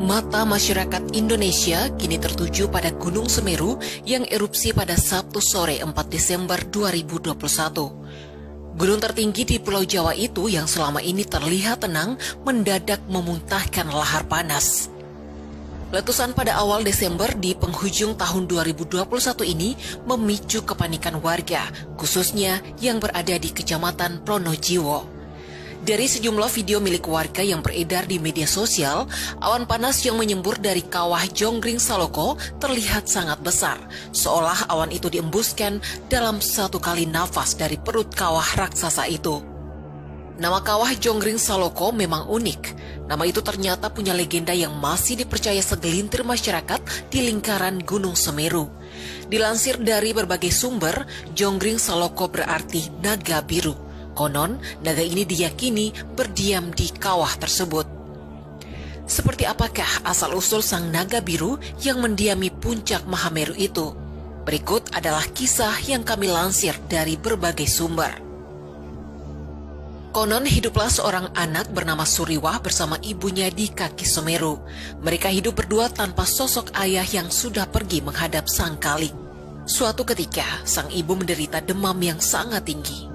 Mata masyarakat Indonesia kini tertuju pada Gunung Semeru yang erupsi pada Sabtu sore 4 Desember 2021. Gunung tertinggi di Pulau Jawa itu yang selama ini terlihat tenang mendadak memuntahkan lahar panas. Letusan pada awal Desember di penghujung tahun 2021 ini memicu kepanikan warga, khususnya yang berada di Kecamatan Pronojiwo. Dari sejumlah video milik warga yang beredar di media sosial, awan panas yang menyembur dari kawah Jonggring Saloko terlihat sangat besar, seolah awan itu diembuskan dalam satu kali nafas dari perut kawah raksasa itu. Nama kawah Jonggring Saloko memang unik. Nama itu ternyata punya legenda yang masih dipercaya segelintir masyarakat di lingkaran Gunung Semeru. Dilansir dari berbagai sumber, Jonggring Saloko berarti naga biru. Konon, naga ini diyakini berdiam di kawah tersebut. Seperti apakah asal-usul sang naga biru yang mendiami puncak Mahameru itu? Berikut adalah kisah yang kami lansir dari berbagai sumber. Konon hiduplah seorang anak bernama Suriwah bersama ibunya di kaki Semeru. Mereka hidup berdua tanpa sosok ayah yang sudah pergi menghadap sang kalik. Suatu ketika, sang ibu menderita demam yang sangat tinggi.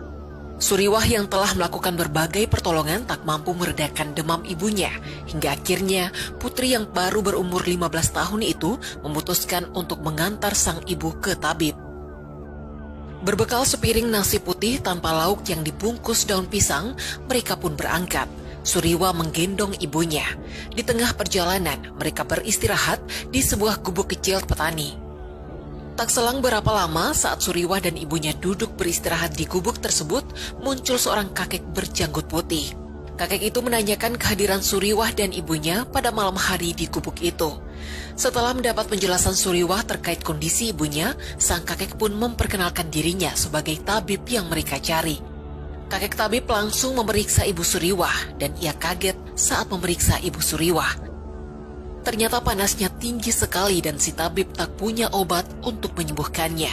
Suriwah yang telah melakukan berbagai pertolongan tak mampu meredakan demam ibunya, hingga akhirnya putri yang baru berumur 15 tahun itu memutuskan untuk mengantar sang ibu ke tabib. Berbekal sepiring nasi putih tanpa lauk yang dibungkus daun pisang, mereka pun berangkat. Suriwah menggendong ibunya. Di tengah perjalanan, mereka beristirahat di sebuah gubuk kecil petani. Tak selang berapa lama saat Suriwah dan ibunya duduk beristirahat di gubuk tersebut, muncul seorang kakek berjanggut putih. Kakek itu menanyakan kehadiran Suriwah dan ibunya pada malam hari di gubuk itu. Setelah mendapat penjelasan Suriwah terkait kondisi ibunya, sang kakek pun memperkenalkan dirinya sebagai tabib yang mereka cari. Kakek tabib langsung memeriksa ibu Suriwah dan ia kaget saat memeriksa ibu Suriwah. Ternyata panasnya tinggi sekali dan si tabib tak punya obat untuk menyembuhkannya.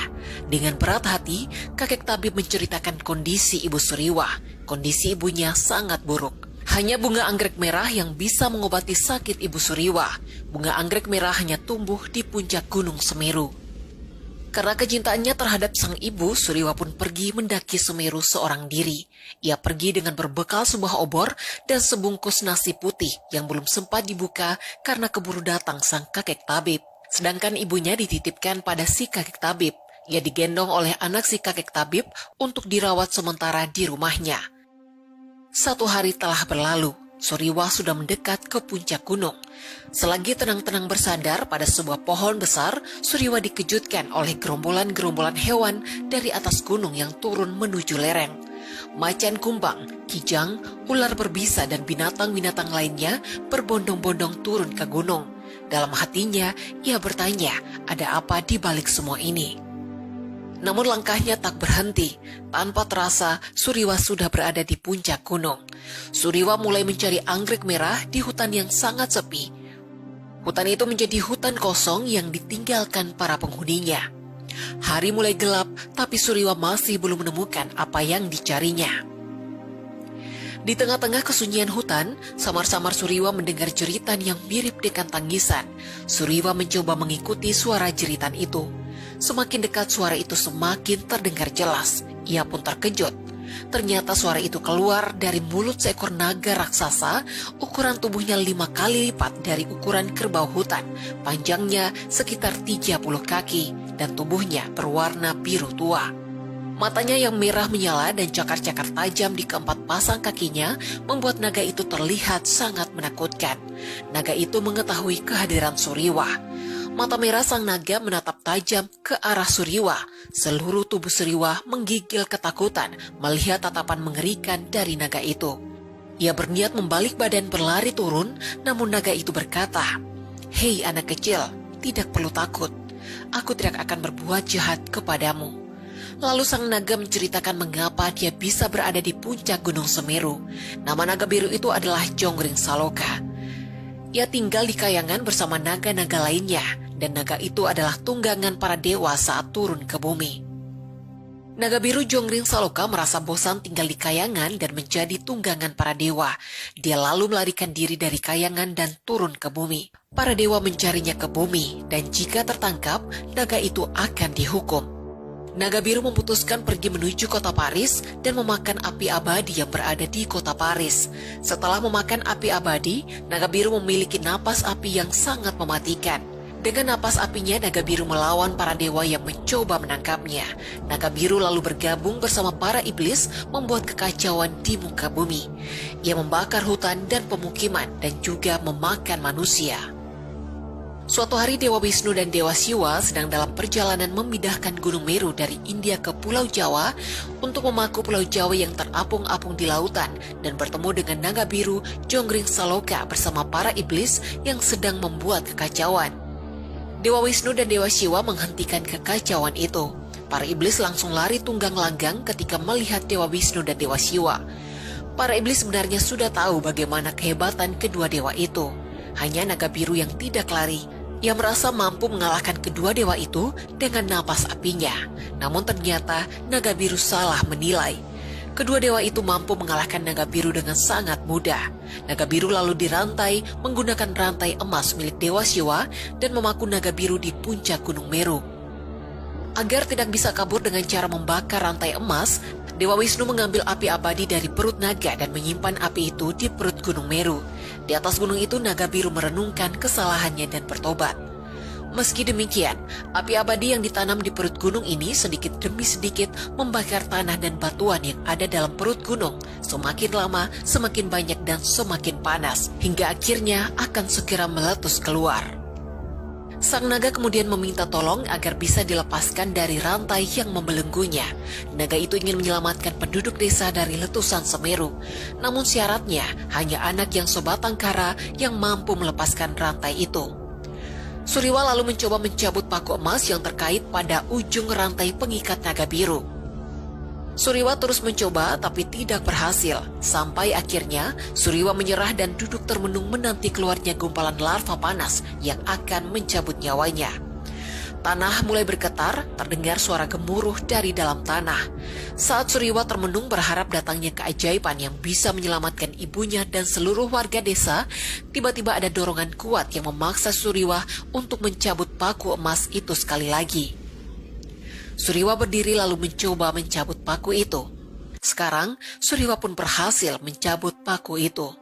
Dengan berat hati, kakek tabib menceritakan kondisi ibu Suriwah. Kondisi ibunya sangat buruk. Hanya bunga anggrek merah yang bisa mengobati sakit ibu Suriwah. Bunga anggrek merah hanya tumbuh di puncak Gunung Semeru. Karena kecintaannya terhadap sang ibu, Suriwah pun pergi mendaki Semeru seorang diri. Ia pergi dengan berbekal sebuah obor dan sebungkus nasi putih yang belum sempat dibuka karena keburu datang sang kakek tabib. Sedangkan ibunya dititipkan pada si kakek tabib. Ia digendong oleh anak si kakek tabib untuk dirawat sementara di rumahnya. 1 hari telah berlalu. Suriwah sudah mendekat ke puncak gunung. Selagi tenang-tenang bersandar pada sebuah pohon besar, Suriwah dikejutkan oleh gerombolan-gerombolan hewan dari atas gunung yang turun menuju lereng. Macan kumbang, kijang, ular berbisa, dan binatang-binatang lainnya berbondong-bondong turun ke gunung. Dalam hatinya, ia bertanya, ada apa di balik semua ini? Namun langkahnya tak berhenti. Tanpa terasa, Suriwah sudah berada di puncak gunung. Suriwah mulai mencari anggrek merah di hutan yang sangat sepi. Hutan itu menjadi hutan kosong yang ditinggalkan para penghuninya. Hari mulai gelap, tapi Suriwah masih belum menemukan apa yang dicarinya. Di tengah-tengah kesunyian hutan, samar-samar Suriwah mendengar jeritan yang mirip dengan tangisan. Suriwah mencoba mengikuti suara jeritan itu. Semakin dekat suara itu semakin terdengar jelas. Ia pun terkejut. Ternyata suara itu keluar dari mulut seekor naga raksasa, ukuran tubuhnya 5 kali lipat dari ukuran kerbau hutan. Panjangnya sekitar 30 kaki dan tubuhnya berwarna biru tua. Matanya yang merah menyala dan cakar-cakar tajam di keempat pasang kakinya membuat naga itu terlihat sangat menakutkan. Naga itu mengetahui kehadiran Suriwah. Mata merah sang naga menatap tajam ke arah Suriwah. Seluruh tubuh Suriwah menggigil ketakutan melihat tatapan mengerikan dari naga itu. Ia berniat membalik badan berlari turun, namun naga itu berkata, "Hei anak kecil, tidak perlu takut. Aku tidak akan berbuat jahat kepadamu." Lalu sang naga menceritakan mengapa dia bisa berada di puncak Gunung Semeru. Nama naga biru itu adalah Jonggring Saloka. Ia tinggal di kayangan bersama naga-naga lainnya, dan naga itu adalah tunggangan para dewa saat turun ke bumi. Naga biru Jonggring Saloka merasa bosan tinggal di kayangan dan menjadi tunggangan para dewa. Dia lalu melarikan diri dari kayangan dan turun ke bumi. Para dewa mencarinya ke bumi, dan jika tertangkap, naga itu akan dihukum. Naga biru memutuskan pergi menuju kota Paris dan memakan api abadi yang berada di kota Paris. Setelah memakan api abadi, naga biru memiliki napas api yang sangat mematikan. Dengan napas apinya, naga biru melawan para dewa yang mencoba menangkapnya. Naga biru lalu bergabung bersama para iblis membuat kekacauan di muka bumi. Ia membakar hutan dan pemukiman dan juga memakan manusia. Suatu hari Dewa Wisnu dan Dewa Siwa sedang dalam perjalanan memindahkan Gunung Meru dari India ke Pulau Jawa untuk memaku Pulau Jawa yang terapung-apung di lautan dan bertemu dengan naga biru Jonggring Saloka bersama para iblis yang sedang membuat kekacauan. Dewa Wisnu dan Dewa Siwa menghentikan kekacauan itu. Para iblis langsung lari tunggang langgang ketika melihat Dewa Wisnu dan Dewa Siwa. Para iblis sebenarnya sudah tahu bagaimana kehebatan kedua dewa itu. Hanya naga biru yang tidak lari. Ia merasa mampu mengalahkan kedua dewa itu dengan napas apinya. Namun ternyata naga biru salah menilai. Kedua dewa itu mampu mengalahkan naga biru dengan sangat mudah. Naga biru lalu dirantai menggunakan rantai emas milik Dewa Siwa dan memaku naga biru di puncak Gunung Meru. Agar tidak bisa kabur dengan cara membakar rantai emas, Dewa Wisnu mengambil api abadi dari perut naga dan menyimpan api itu di perut Gunung Meru. Di atas gunung itu naga biru merenungkan kesalahannya dan bertobat. Meski demikian, api abadi yang ditanam di perut gunung ini sedikit demi sedikit membakar tanah dan batuan yang ada dalam perut gunung. Semakin lama, semakin banyak dan semakin panas, hingga akhirnya akan segera meletus keluar. Sang naga kemudian meminta tolong agar bisa dilepaskan dari rantai yang membelenggunya. Naga itu ingin menyelamatkan penduduk desa dari letusan Semeru. Namun syaratnya hanya anak yang sebatang kara yang mampu melepaskan rantai itu. Suriwa lalu mencoba mencabut paku emas yang terkait pada ujung rantai pengikat naga biru. Suriwa terus mencoba tapi tidak berhasil, sampai akhirnya Suriwa menyerah dan duduk termenung menanti keluarnya gumpalan larva panas yang akan mencabut nyawanya. Tanah mulai bergetar, terdengar suara gemuruh dari dalam tanah. Saat Suriwa termenung berharap datangnya keajaiban yang bisa menyelamatkan ibunya dan seluruh warga desa, tiba-tiba ada dorongan kuat yang memaksa Suriwa untuk mencabut paku emas itu sekali lagi. Suriwa berdiri lalu mencoba mencabut paku itu. Sekarang, Suriwa pun berhasil mencabut paku itu.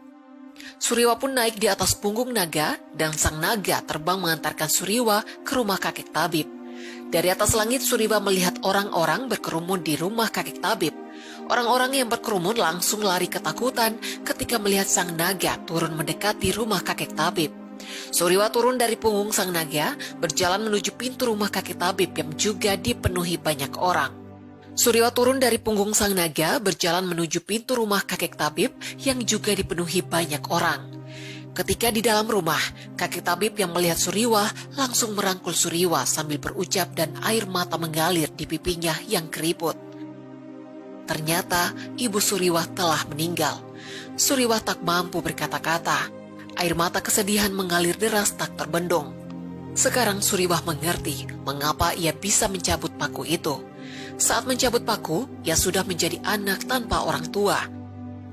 Suriwa pun naik di atas punggung naga dan sang naga terbang mengantarkan Suriwa ke rumah kakek tabib. Dari atas langit Suriwa melihat orang-orang berkerumun di rumah kakek tabib. Orang-orang yang berkerumun langsung lari ketakutan ketika melihat sang naga turun mendekati rumah kakek tabib. Suriwa turun dari punggung sang naga, berjalan menuju pintu rumah kakek tabib yang juga dipenuhi banyak orang. Suriwa turun dari punggung sang naga, berjalan menuju pintu rumah kakek tabib yang juga dipenuhi banyak orang. Ketika di dalam rumah, kakek tabib yang melihat Suriwa langsung merangkul Suriwa sambil berucap dan air mata mengalir di pipinya yang keriput. Ternyata ibu Suriwa telah meninggal. Suriwa tak mampu berkata-kata. Air mata kesedihan mengalir deras tak terbendung. Sekarang Suriwa mengerti mengapa ia bisa mencabut paku itu. Saat mencabut paku, ia sudah menjadi anak tanpa orang tua.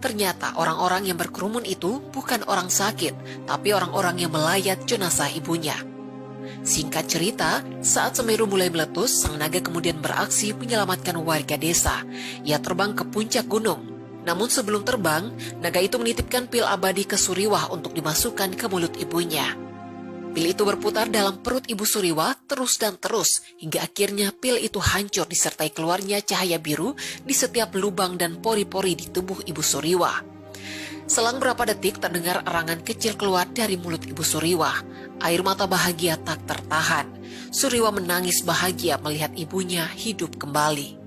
Ternyata orang-orang yang berkerumun itu bukan orang sakit, tapi orang-orang yang melayat jenazah ibunya. Singkat cerita, saat Semeru mulai meletus, sang naga kemudian beraksi menyelamatkan warga desa. Ia terbang ke puncak gunung. Namun sebelum terbang, naga itu menitipkan pil abadi ke Suriwa untuk dimasukkan ke mulut ibunya. Pil itu berputar dalam perut ibu Suriwa terus dan terus, hingga akhirnya pil itu hancur disertai keluarnya cahaya biru di setiap lubang dan pori-pori di tubuh ibu Suriwa. Selang berapa detik terdengar erangan kecil keluar dari mulut ibu Suriwa. Air mata bahagia tak tertahan. Suriwa menangis bahagia melihat ibunya hidup kembali.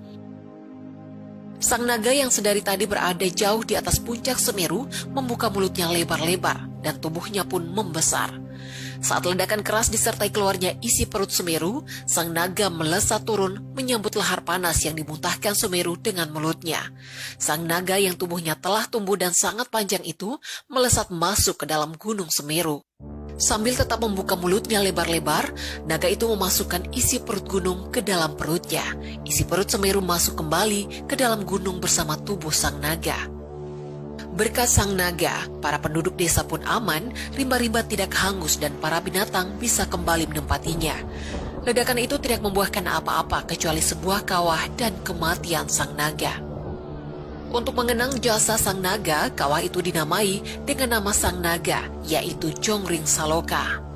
Sang naga yang sedari tadi berada jauh di atas puncak Semeru membuka mulutnya lebar-lebar dan tubuhnya pun membesar. Saat ledakan keras disertai keluarnya isi perut Semeru, sang naga melesat turun menyambut lahar panas yang dimuntahkan Semeru dengan mulutnya. Sang naga yang tubuhnya telah tumbuh dan sangat panjang itu melesat masuk ke dalam gunung Semeru. Sambil tetap membuka mulutnya lebar-lebar, naga itu memasukkan isi perut gunung ke dalam perutnya. Isi perut Semeru masuk kembali ke dalam gunung bersama tubuh sang naga. Berkat sang naga, para penduduk desa pun aman, rimba-rimba tidak hangus dan para binatang bisa kembali menempatinya. Ledakan itu tidak membuahkan apa-apa kecuali sebuah kawah dan kematian sang naga. Untuk mengenang jasa sang naga, kawah itu dinamai dengan nama sang naga, yaitu Jongring Saloka.